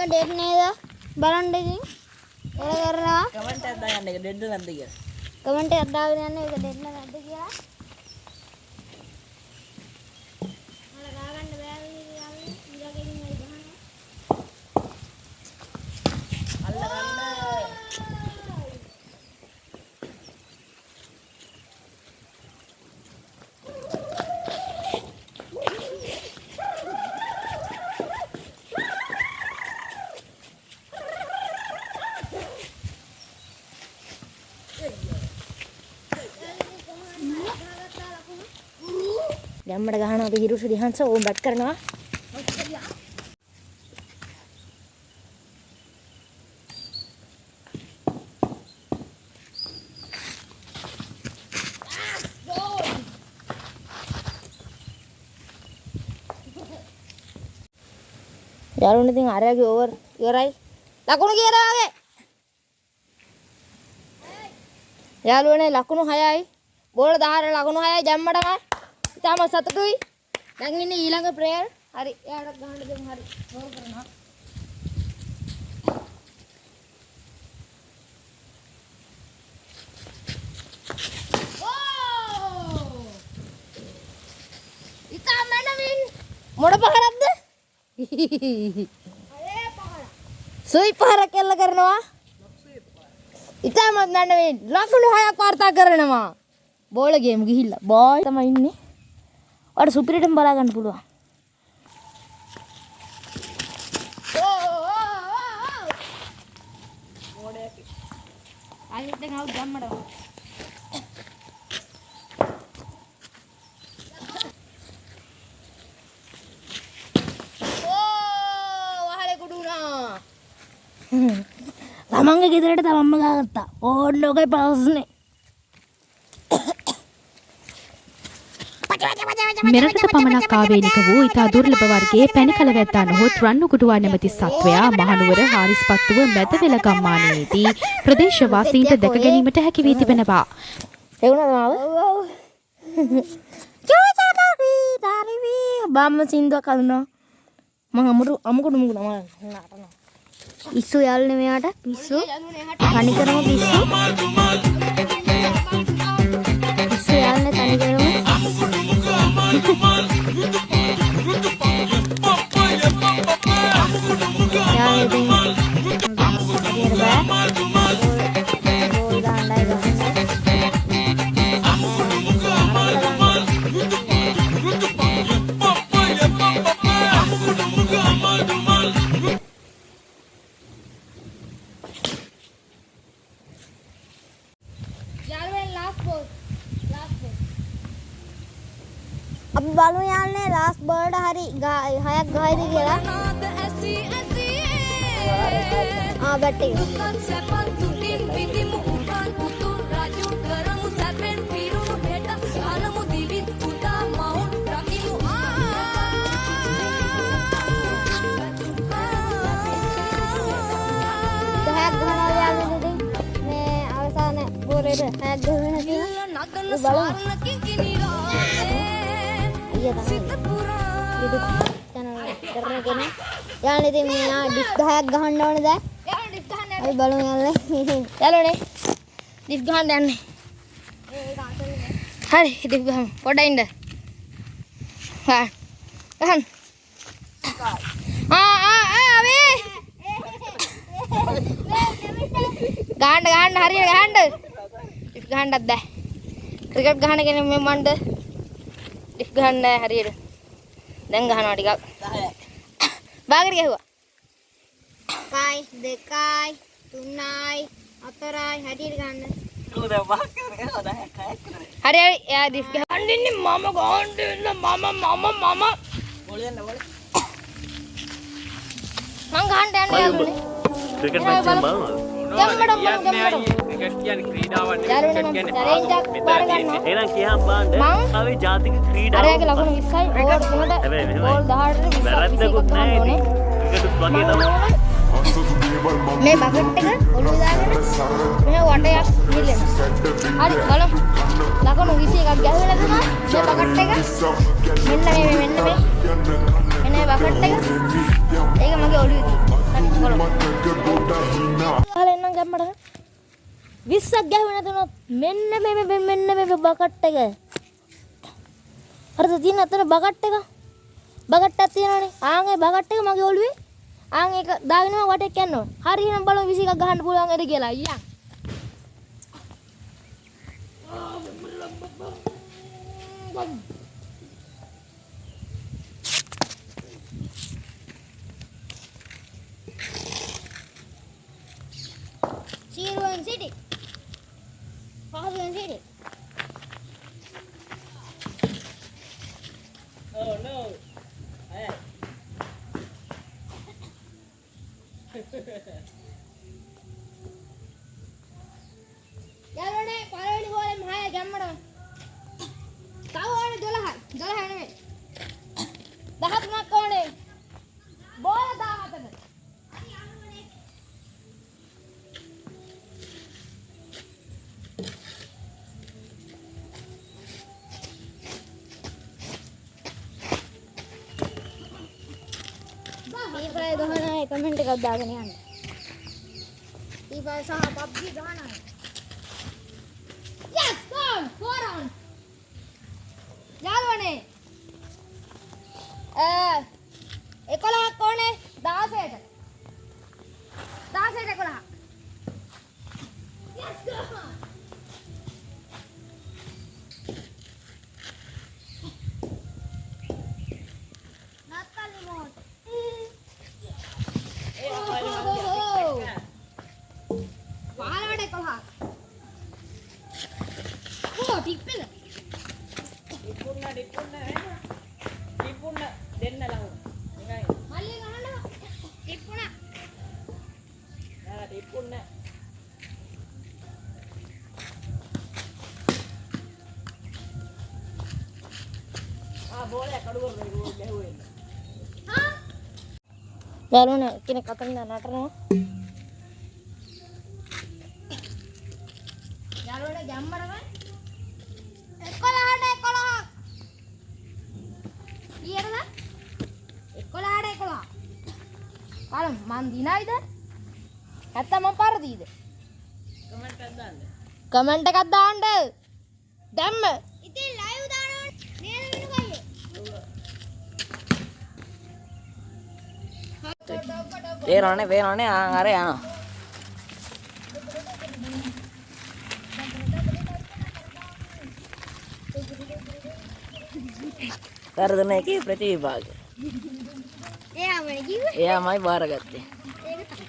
Date नहीं බලන්න ඉතින් ඔය කරනවා කමෙන්ට් එකක් දාන්න ඒක ඩෙඩ් නැද්ද කියලා කමෙන්ට් එකක් දාගෙන යන්න ඒක ඩෙඩ් නැද්ද කියලා මල ගා ගන්න බෑ යන්නේ ඉරගෙන් හරි ගහනවා අල්ල ගන්න යම්මඩ ගහනවා අපි හිරුසු දිහන්ස ඕම් බට් කරනවා යාළුවනේ ඉතින් ආරයාගේ ඕවර් ඉවරයි ලකුණු කියලා වගේ යාළුවනේ ලකුණු 6යි බෝල 10 ලකුණු 6යි ජම්මඩම තාම සතුටුයි දැන් ඉන්නේ ඊළඟ ප්‍රේයර් හරි එයාට ගහන්න දෙමු හරි ගෝල් කරනවා ඕ ඉතා මනමින් මොඩ පහරක්ද අරේ පහර සුයි පහර කෙල්ල කරනවා ඉතා මනමින් ලකුණු 6ක් වාර්තා කරනවා බෝල ගේම් ගිහිල්ලා බෝයි තමයි ඉන්නේ और सुपीरियम बला गන්න පුළුවන් ඕඩේ ආයෙත් දැන් ආව ගම්මඩ වහලේ කුඩුනා ළමංගේ ගෙදරට තමම්ම ගාගත්තා ඕන්න ඔකයි ප්‍රශ්නේ මෙරටට පමණක් ආවේනික වූ ඉතා දුර්ලභ වර්ගයේ පැණිකල වැද්දා නොහොත් රන්නුකුඩුවා නැමැති සත්වයා මහනුවර හාරිස්පත්තුව මැදවෙල ගම්මානයේදී ප්‍රදේශවාසීන්ට දැක ගැනීමට හැකි වී තිබෙනවා. ඒ වුණාද මාව? ඔව්. චෝචාපි තාරිවි බම්ම සින්දුවක් අඳුනවා. මම අමුකුඩු මුකුඩු නටනවා. පිස්සු යාළුනේ මෙයාට පිස්සු. තනිකරම පිස්සු. පිස්සු යාළුනේ තනිකරම अब बालू यार ने लास्ट बर्ड हरी हयक गहाई दी गेला हां बैठे YouTube channel කරන කෙනෙක්. යාළුවනේ ඉතින් මෙයා ඩිස් 10ක් ගහන්න ඕනේ දැන්. යාළුවනේ ඩිස් ගහන්න අපි බලමු යාළුවනේ. යාළුවනේ ඩිස් ගහන්න යන්නේ. හරි ඩිස් ගහමු. පොඩ්ඩක් ඉන්න. ගහන්න. අවේ ගහන්න හරියට ගහන්න. ඩිස් ගහන්නත් බෑ. ක්‍රිකට් ගහන කෙනෙක් මේ මණ්ඩ ඩිස් ගහන්න නැහැ හරියට. දැන් ගහනවා ටිකක්. 10යි. බාගට ගැහුවා. 1යි 2යි 3යි 4යි හැටියට ගන්න. ඌ දැන් වාක් කරගෙන 10ක් 6ක් කරේ. හරි හරි එයා ඩිස් ගහන්න ඉන්නේ මම ගහන්න ඉන්න මම බෝල යන්න බෝල. මං ගහන්න යන්නේ යාළුවනේ. ක්‍රිකට් මැච් එක බලනවා. ගම්මඩම් ක්‍රිකට් කියන්නේ ක්‍රීඩාවක් නේ. යාළුවනේ මම චැලෙන්ජ් එකක් බාර ගන්නවා. එහෙනම් කියහම් බලන්න මං අපි ජාතික ක්‍රීඩාව. අරයාගේ ලකුණු 20යි ඕවර් 3ට හැබැයි මෙහෙමයි. බෝල් 18ට 20 වැරද්දකුත් නැහැ ඕනේ. ඉතින්. ක්‍රිකට්ත් වගේ තමයි. මේ බකට් එක ඔළුව දාගෙන මේ වටයක් නිල්ලෙනවා. හරි බලමු. ලකුණු 21ක් ගැහුවේ නැතුණා. මේ බකට් එක මෙන්න මේ මෙන්න බකට් එක. ඒක මගේ ඔළුවේ තියෙනවා. හරි බලමු. හල එන්නම් ගම්මඩ. 20ක් ගැහුවේ නැතුණා. මෙන්න මේ බකට් එක. හරිද තියෙන අතන බකට් එක. බකට්ටක් තියෙනවනේ. ආන් ඒ බකට් එක මගේ ඔළුවේ. ආන් ඒක දාගෙන මම වටේක් යන්න ඕන. හරි එහෙනම් බලමු 21ක් ගහන්න පුළුවන් එද කියලා. අයියා. Siruan City. Siruan City. Oh no. Ayo. යාළුවනේ පළවෙනි ගෝලෙම 6 ගැම්මඩම. තව ඕනේ 12යි. 12 නෙමෙයි. 13ක් ඕනේ. බෝල 17ට. ඊපස්සේ ගහන අය කමෙන්ට් එකක් දාගෙන යන්න. ඊපස්සේ සහ PUBG ගහන අය. Yes, goal! 4 on. යාළුවනේ. 11ක් ඕනේ 16ට. 16ට 11. Yes, go! නත්තලි මොහොත. පාලවට 11ක්. ඕ ටිප්පෙල. ටිපුන්න දෙන්න ලහුන. නිකන්. මල්ලි ගහන්න. ටිප්පුණා. නෑ ටිපුන්න. බෝලයක් අඩු කරලා ගැහුවේ. යාළුවනේ කෙනෙක් අතන නටනවා. යාළුවනේ ගැම්මරම 11ට 11ක්. ඊයරද? 11ට 11. බලමු මන් දිනයිද? නැත්තම් මම පරදීද? කමෙන්ට් එකක් දාන්න. කමෙන්ට් එකක් දාන්න. දැම්ම. ඉතින් ලයිව් දානවා නේද විනුකයි. පේනවනේ අර යනවා. වැරදුන එකේ ප්‍රතිවිභාග. එයාමනේ කිව්වේ. එයාමයි බාරගත්තේ. ඒක තමයි.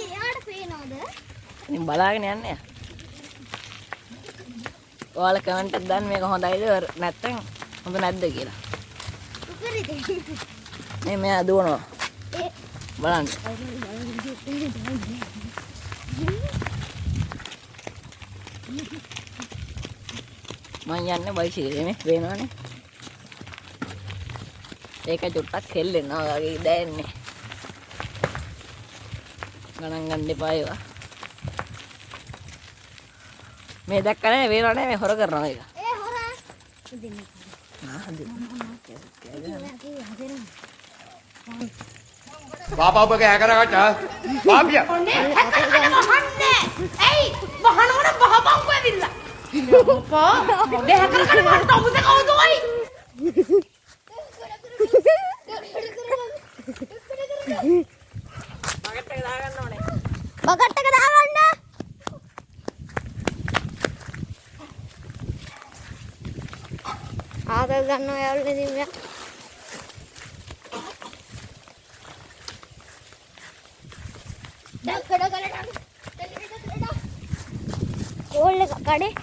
එයාට පේනවද? ඉතින් බලාගෙන යන්නේ. ඔයාලා කමෙන්ට් එකක් දාන්න මේක හොඳයිද නැත්නම් හොඳ නැද්ද කියලා. උකරිද? මේ මෙයා දුවනවා. ඒ බලන්න. මං යන්නේ බයිසිකලේ මේ පේනවනේ. ඒක චුට්ටක් හෙල්ලෙනවා වගේ දැනෙන්නේ. ගණන් ගන්න එපා ඒවා. මේ දැක්කනේ වේනවනේ මේ හොර කරනවා ඒක. ඒ හොරා. දෙන්න. बापा उप क्या करा चा बापिया බකට් එක දාගන්න. ආදල් ගන්නවා යාළුවනේ දිම්මියා. කෝල් එක කඩේ.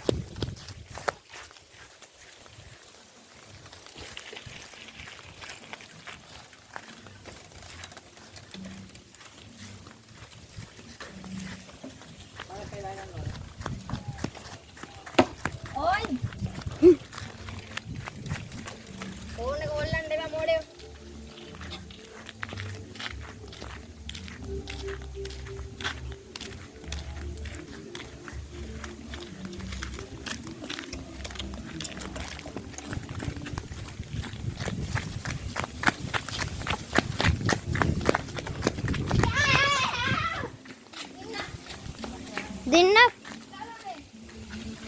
දෙන්න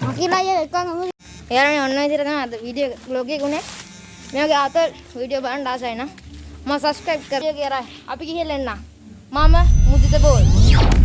මකිලා එකන් එයාලනේ ඔන්න විදිහට තමයි අද වීඩියෝ බ්ලොග් එක උනේ මේ වගේ ආතල් වීඩියෝ බලන්න ආසයි නම් මම සබ්ස්ක්‍රයිබ් කරලා අපි ගිහලා එන්න මම මුදිත බෝල්